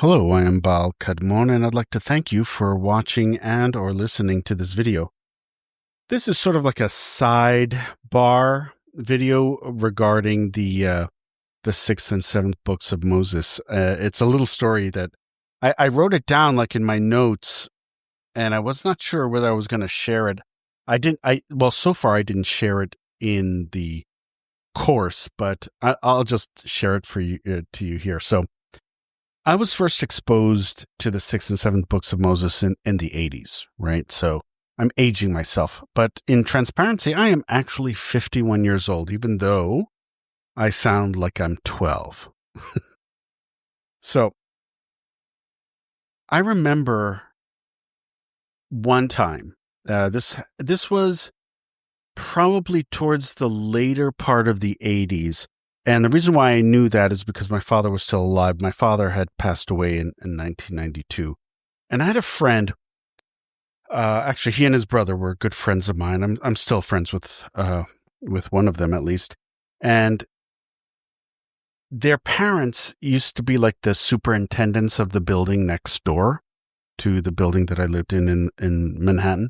Hello, I am Bal Kadmon, and I'd like to thank you for watching and or listening to this video. This is sort of like a sidebar video regarding the sixth and seventh books of Moses. It's a little story that I wrote it down like in my notes, and I was not sure whether I was going to share it. So far I didn't share it in the course, but I'll just share it for you to you here. So I was first exposed to the sixth and seventh books of Moses in the 80s, right? So I'm aging myself. But in transparency, I am actually 51 years old, even though I sound like I'm 12. So I remember one time, this was probably towards the later part of the 80s. And the reason why I knew that is because my father was still alive. My father had passed away in 1992. And I had a friend, actually, he and his brother were good friends of mine. I'm still friends with one of them, at least. And their parents used to be like the superintendents of the building next door to the building that I lived in Manhattan.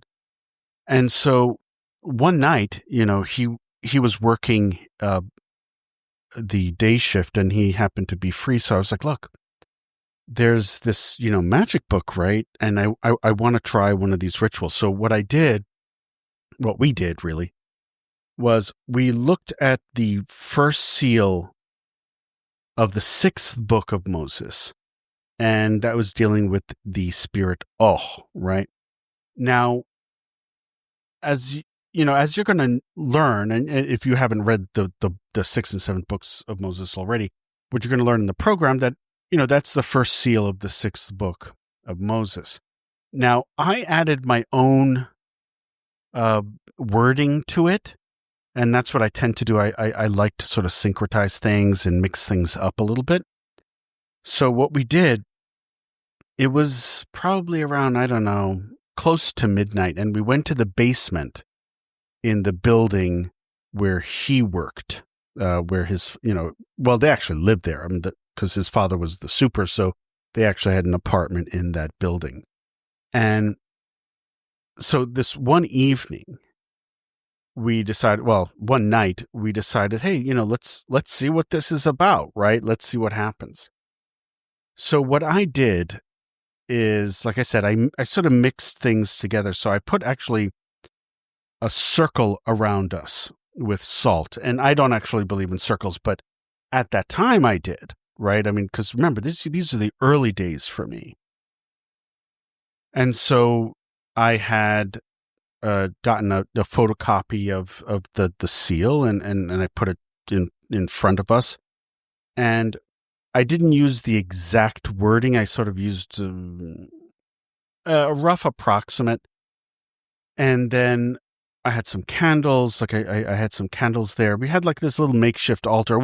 And so one night, he was working the day shift and he happened to be free. So I was like, look, there's this, magic book, right? And I want to try one of these rituals. So what we did really was we looked at the first seal of the sixth book of Moses. And that was dealing with the spirit right? Now, as you're going to learn, and if you haven't read the sixth and seventh books of Moses already, what you're going to learn in the program that, that's the first seal of the sixth book of Moses. Now, I added my own wording to it, and that's what I tend to do. I like to sort of syncretize things and mix things up a little bit. So what we did, it was probably around, I don't know, close to midnight, and we went to the basement in the building where he worked, where his, they actually lived there. I mean, because his father was the super, so they actually had an apartment in that building. And so this one evening, one night we decided, hey, let's see what this is about, right? Let's see what happens. So what I did is, like I said, I sort of mixed things together. So I put actually a circle around us with salt. And I don't actually believe in circles, but at that time I did, right? I mean, because remember, these are the early days for me. And so I had gotten a photocopy of the seal and I put it in front of us. And I didn't use the exact wording. I sort of used a rough approximate. And then I had some candles, like I had some candles there. We had like this little makeshift altar.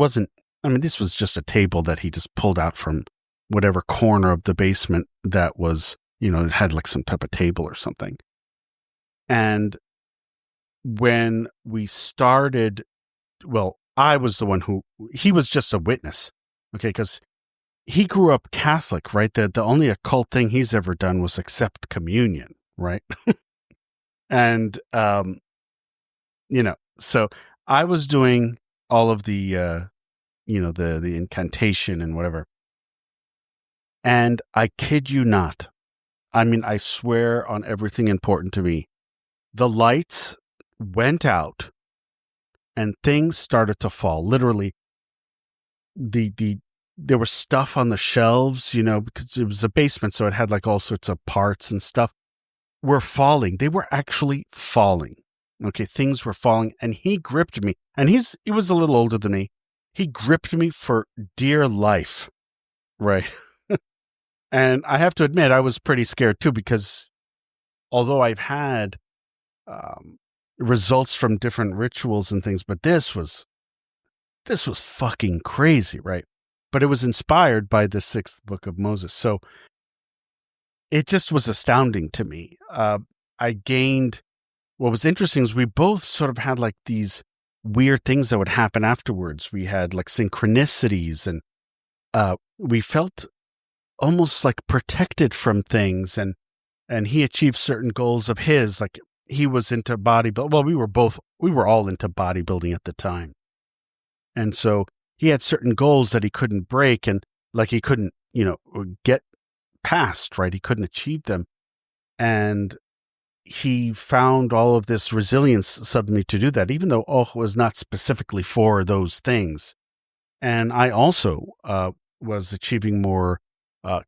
This was just a table that he just pulled out from whatever corner of the basement that was, it had like some type of table or something. And when we started, I was the one he was just a witness, okay, because he grew up Catholic, right? The only occult thing he's ever done was accept communion, right? And, so I was doing all of the, the incantation and whatever. And I kid you not. I swear on everything important to me. The lights went out and things started to fall. Literally, there was stuff on the shelves, because it was a basement, so it had like all sorts of parts and stuff were falling. They were actually falling. Okay, things were falling, and he gripped me. And he was a little older than me. He gripped me for dear life, right? And I have to admit, I was pretty scared too, because although I've had results from different rituals and things, but this was fucking crazy, right? But it was inspired by the sixth book of Moses. So it just was astounding to me. What was interesting is we both sort of had like these weird things that would happen afterwards. We had like synchronicities, and we felt almost like protected from things, and he achieved certain goals of his. Like he was into bodybuilding. Well, we were all into bodybuilding at the time. And so he had certain goals that he couldn't break, and like he couldn't, get past, right? He couldn't achieve them. And he found all of this resilience suddenly to do that, even though was not specifically for those things. And I also was achieving more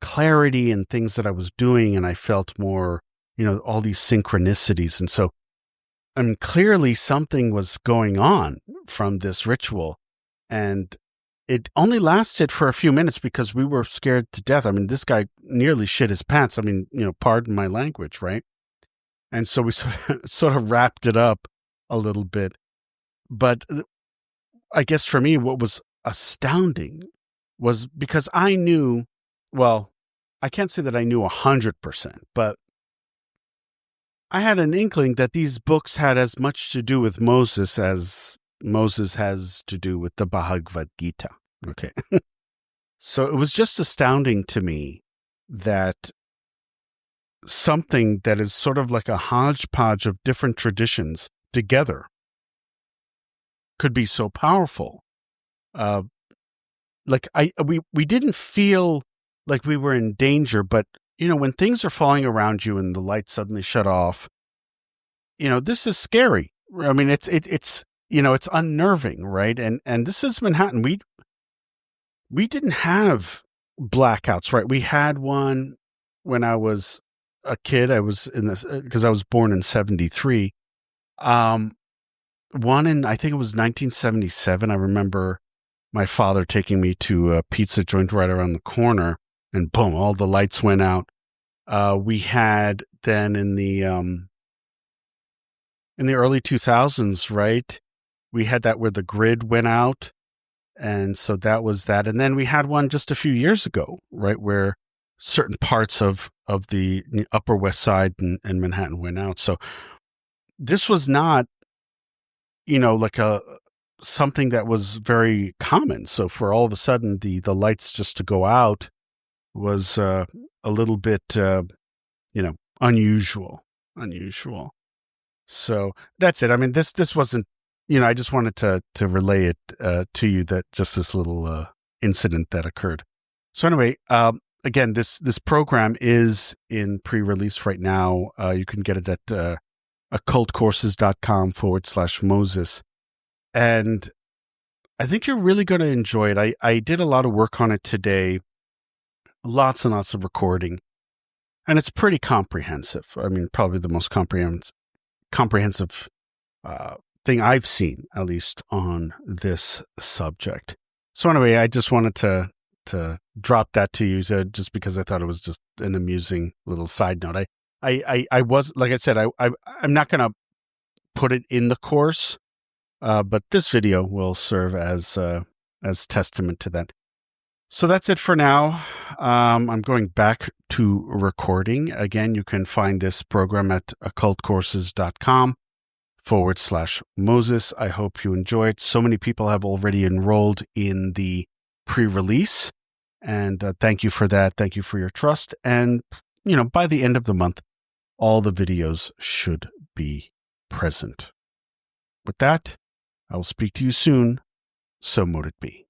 clarity in things that I was doing, and I felt more, all these synchronicities. And so, clearly something was going on from this ritual, and it only lasted for a few minutes because we were scared to death. I mean, this guy nearly shit his pants. I mean, pardon my language, right? And so we sort of wrapped it up a little bit. But I guess for me, what was astounding was because I knew, well, I can't say that I knew 100%, but I had an inkling that these books had as much to do with Moses as Moses has to do with the Bhagavad Gita. Okay. So it was just astounding to me that something that is sort of like a hodgepodge of different traditions together could be so powerful. We didn't feel like we were in danger, but when things are falling around you and the lights suddenly shut off, this is scary. I mean, it's unnerving, right? And this is Manhattan. We didn't have blackouts, right? We had one when I was a kid. I was in this because I was born in 1973. One in, I think it was 1977. I remember my father taking me to a pizza joint right around the corner, and boom, all the lights went out. We had then in the early 2000s, right? We had that where the grid went out. And so that was that. And then we had one just a few years ago, right, where certain parts of the Upper West Side and Manhattan went out. So this was not, like something that was very common. So for all of a sudden the lights just to go out was a little bit, unusual. So that's it. I mean, this wasn't, I just wanted to relay it to you, that just this little incident that occurred. So anyway, again, this program is in pre-release right now. You can get it at occultcourses.com/Moses. And I think you're really going to enjoy it. I did a lot of work on it today, lots and lots of recording, and it's pretty comprehensive. I mean, probably the most comprehensive thing I've seen, at least on this subject. So anyway, I just wanted to drop that to you, just because I thought it was just an amusing little side note. I was, like I said, I'm not going to put it in the course, but this video will serve as testament to that. So that's it for now. I'm going back to recording. Again, you can find this program at occultcourses.com/Moses. I hope you enjoy it. So many people have already enrolled in the pre-release, and thank you for that. Thank you for your trust. And, by the end of the month, all the videos should be present. With that, I will speak to you soon. So mote it be.